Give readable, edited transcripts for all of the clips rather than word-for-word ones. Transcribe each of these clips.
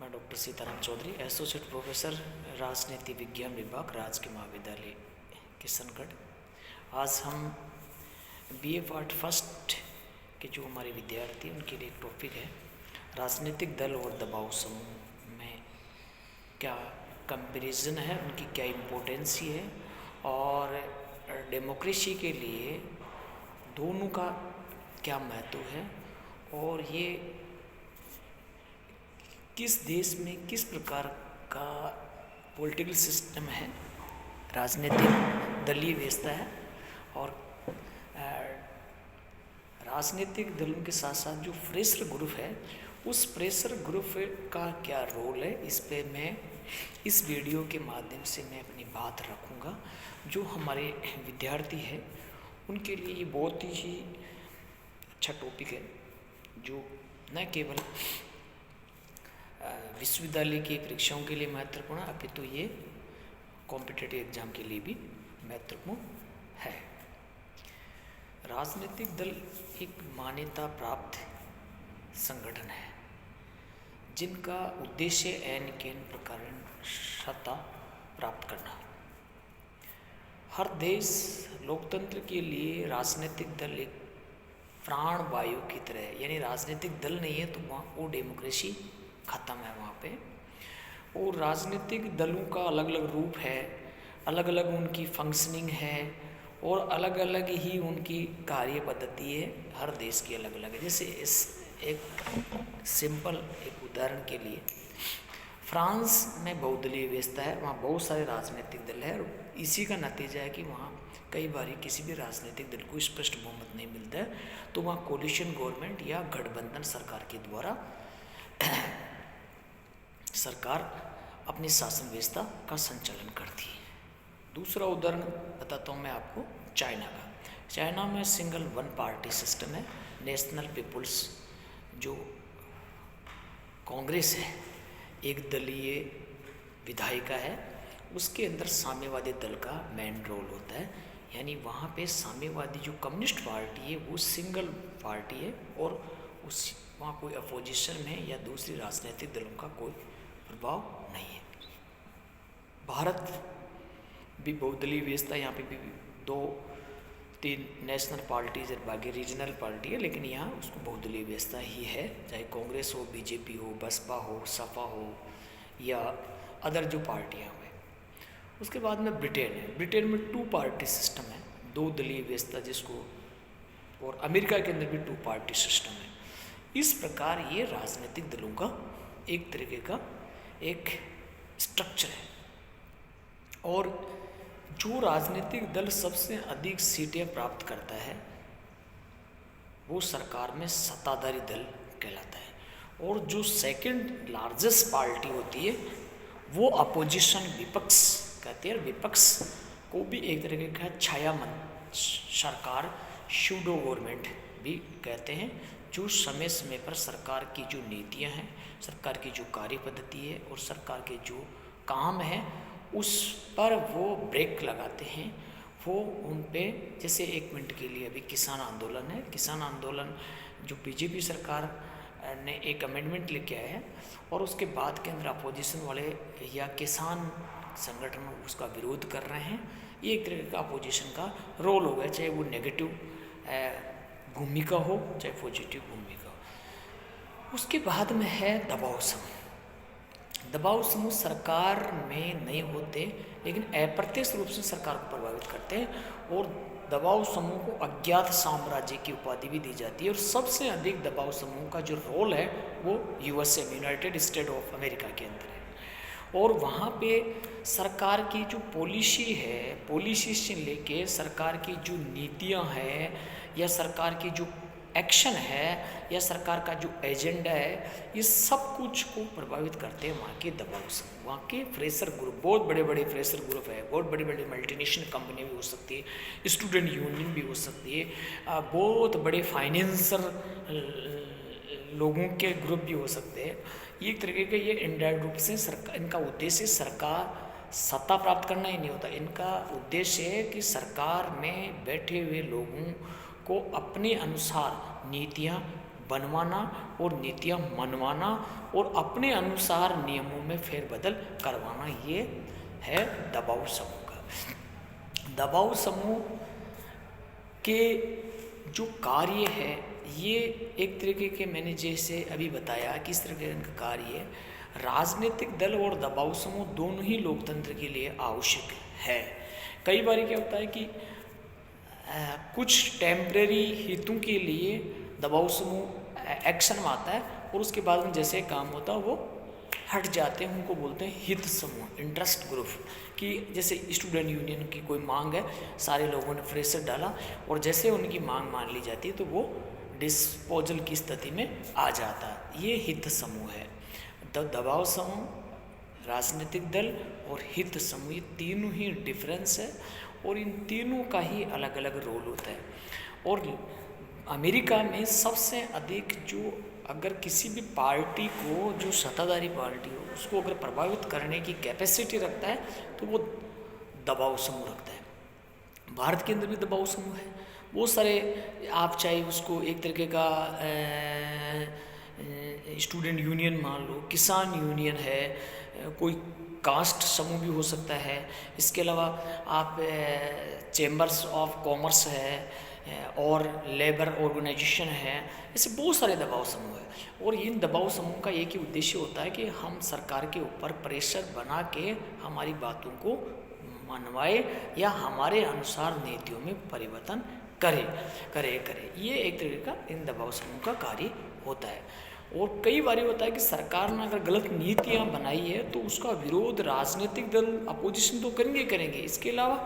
मैं doctor Sitaram Chaudhary, associate professor राजनीति विज्ञान विभाग, राजकीय महाविद्यालय किशनगढ़। आज हम बीए पार्ट फर्स्ट के जो हमारे विद्यार्थी उनके लिए एक टॉपिक है राजनीतिक दल और दबाव समूह में क्या कंपैरिजन है, उनकी क्या इम्पोर्टेंसी है और डेमोक्रेसी के लिए दोनों का क्या महत्व है और ये किस देश में किस प्रकार का पॉलिटिकल सिस्टम है, राजनीतिक दलीय व्यवस्था है और राजनीतिक दलों के साथ साथ जो प्रेशर ग्रुप है उस प्रेशर ग्रुप का क्या रोल है, इस पे मैं इस वीडियो के माध्यम से मैं अपनी बात रखूँगा। जो हमारे विद्यार्थी है उनके लिए ये बहुत ही अच्छा टॉपिक है, जो न केवल विश्वविद्यालय की परीक्षाओं के लिए महत्वपूर्ण है अपितु ये कॉम्पिटिटिव एग्जाम के लिए भी महत्वपूर्ण है। राजनीतिक दल एक मान्यता प्राप्त संगठन है जिनका उद्देश्य एन के प्रकार सत्ता प्राप्त करना। हर देश लोकतंत्र के लिए राजनीतिक दल एक प्राण वायु की तरह है, यानी राजनीतिक दल नहीं है तो वहाँ वो डेमोक्रेसी खत्म है वहाँ पे। और राजनीतिक दलों का अलग अलग रूप है, अलग अलग उनकी फंक्शनिंग है और अलग अलग ही उनकी कार्य पद्धति है, हर देश की अलग अलग है। जैसे इस एक सिंपल एक उदाहरण के लिए फ्रांस में बहुदलीय व्यवस्था है, वहाँ बहुत सारे राजनीतिक दल है और इसी का नतीजा है कि वहाँ कई बार किसी भी राजनीतिक दल को स्पष्ट बहुमत नहीं मिलता है, तो वहाँ कोलिशन गवर्नमेंट या गठबंधन सरकार के द्वारा सरकार अपनी शासन व्यवस्था का संचालन करती है। दूसरा उदाहरण बताता हूँ मैं आपको चाइना का। चाइना में सिंगल वन पार्टी सिस्टम है, नेशनल पीपुल्स जो कांग्रेस है एक दलीय विधायिका है, उसके अंदर साम्यवादी दल का मेन रोल होता है, यानी वहाँ पे साम्यवादी जो कम्युनिस्ट पार्टी है वो सिंगल पार्टी है और उस वहाँ कोई अपोजिशन में या दूसरी राजनीतिक दलों का कोई प्रभाव नहीं है। भारत भी बहुदलीय व्यवस्था, यहाँ पे भी दो तीन नेशनल पार्टीज है, बाकी रीजनल पार्टी है, लेकिन यहाँ उसको बहुदलीय व्यवस्था ही है, चाहे कांग्रेस हो, बीजेपी हो, बसपा हो, सपा हो या अदर जो पार्टियाँ हुए। उसके बाद में ब्रिटेन है। ब्रिटेन में टू पार्टी सिस्टम है, दो दलीय व्यवस्था जिसको, और अमेरिका के अंदर भी टू पार्टी सिस्टम है। इस प्रकार ये राजनीतिक दलों का एक तरीके का एक स्ट्रक्चर है और जो राजनीतिक दल सबसे अधिक सीटें प्राप्त करता है वो सरकार में सत्ताधारी दल कहलाता है और जो सेकंड लार्जेस्ट पार्टी होती है वो अपोजिशन विपक्ष कहते हैं। विपक्ष को भी एक तरीके का छाया मंच सरकार, शूडो गवर्नमेंट भी कहते हैं, जो समय समय पर सरकार की जो नीतियां हैं, सरकार की जो कार्य पद्धति है और सरकार के जो काम है उस पर वो ब्रेक लगाते हैं। वो उन पे जैसे एक मिनट के लिए अभी किसान आंदोलन है, किसान आंदोलन जो बीजेपी सरकार ने एक अमेंडमेंट लेके आया है और उसके बाद के अंदर अपोजिशन वाले या किसान संगठन उसका विरोध कर रहे हैं। ये एक तरह का अपोजिशन का रोल हो गया, चाहे वो नेगेटिव भूमिका हो चाहे पॉजिटिव भूमिका हो। उसके बाद में है दबाव समूह। दबाव समूह सरकार में नहीं होते लेकिन अप्रत्यक्ष रूप से सरकार को प्रभावित करते हैं और दबाव समूह को अज्ञात साम्राज्य की उपाधि भी दी जाती है। और सबसे अधिक दबाव समूह का जो रोल है वो USA United state of America के अंदर है और वहाँ पे सरकार की जो पॉलिसी है, पॉलिसी से लेके सरकार की जो नीतियाँ हैं या सरकार की जो एक्शन है या सरकार का जो एजेंडा है, ये सब कुछ को प्रभावित करते हैं वहाँ के दबाव समूह, वहाँ के प्रेशर ग्रुप। बहुत बड़े बड़े प्रेशर ग्रुप है, बहुत बड़ी बड़ी मल्टीनेशनल कंपनी भी हो सकती है, स्टूडेंट यूनियन भी हो सकती है, बहुत बड़े फाइनेंसर लोगों के ग्रुप भी हो सकते हैं। ये एक तरीके के ये इनडायरेक्ट रूप से सरकार, इनका उद्देश्य सरकार सत्ता प्राप्त करना ही नहीं होता, इनका उद्देश्य है कि सरकार में बैठे हुए लोगों को अपने अनुसार नीतियाँ बनवाना और नीतियाँ मनवाना और अपने अनुसार नियमों में फेरबदल करवाना, ये है दबाव समूह का। दबाव समूह के जो कार्य है ये एक तरीके के, मैंने जैसे अभी बताया किस तरह के इनका कार्य है। राजनीतिक दल और दबाव समूह दोनों ही लोकतंत्र के लिए आवश्यक है। कई बार क्या होता है कि कुछ टेम्परेरी हितों के लिए दबाव समूह एक्शन में आता है और उसके बाद में जैसे काम होता है वो हट जाते हैं, उनको बोलते हैं हित समूह, इंटरेस्ट ग्रुप। कि जैसे स्टूडेंट यूनियन की कोई मांग है, सारे लोगों ने प्रेशर डाला और जैसे उनकी मांग मान ली जाती है तो वो डिस्पोजल की स्थिति में आ जाता है, ये हित समूह है। दबाव समूह, राजनीतिक दल और हित समूह, ये तीनों ही डिफरेंस है और इन तीनों का ही अलग अलग रोल होता है। और अमेरिका में सबसे अधिक जो, अगर किसी भी पार्टी को, जो सत्ताधारी पार्टी हो, उसको अगर प्रभावित करने की कैपेसिटी रखता है तो वो दबाव समूह रखता है। भारत के अंदर भी दबाव समूह है बहुत सारे। आप चाहे उसको एक तरीके का स्टूडेंट यूनियन मान लो, किसान यूनियन है, कोई कास्ट समूह भी हो सकता है। इसके अलावा आप चेंबर्स ऑफ कॉमर्स है और लेबर ऑर्गेनाइजेशन है, ऐसे बहुत सारे दबाव समूह है। और इन दबाव समूह का एक ही उद्देश्य होता है कि हम सरकार के ऊपर प्रेशर बना के हमारी बातों को मनवाए या हमारे अनुसार नीतियों में परिवर्तन करे। ये एक तरीके का इन दबाव समूह का कार्य होता है। और कई बार होता है कि सरकार ने अगर गलत नीतियाँ बनाई है तो उसका विरोध राजनीतिक दल, अपोजिशन तो करेंगे। इसके अलावा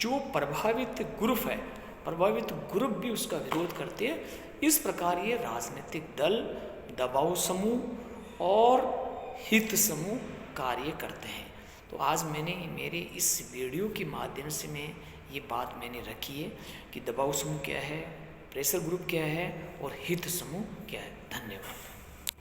जो प्रभावित ग्रुप भी उसका विरोध करते हैं। इस प्रकार ये राजनीतिक दल, दबाव समूह और हित समूह कार्य करते हैं। तो आज मैंने मेरे इस वीडियो के माध्यम से ये बात मैंने रखी है कि दबाव समूह क्या है, प्रेशर ग्रुप क्या है और हित समूह क्या है। धन्यवाद।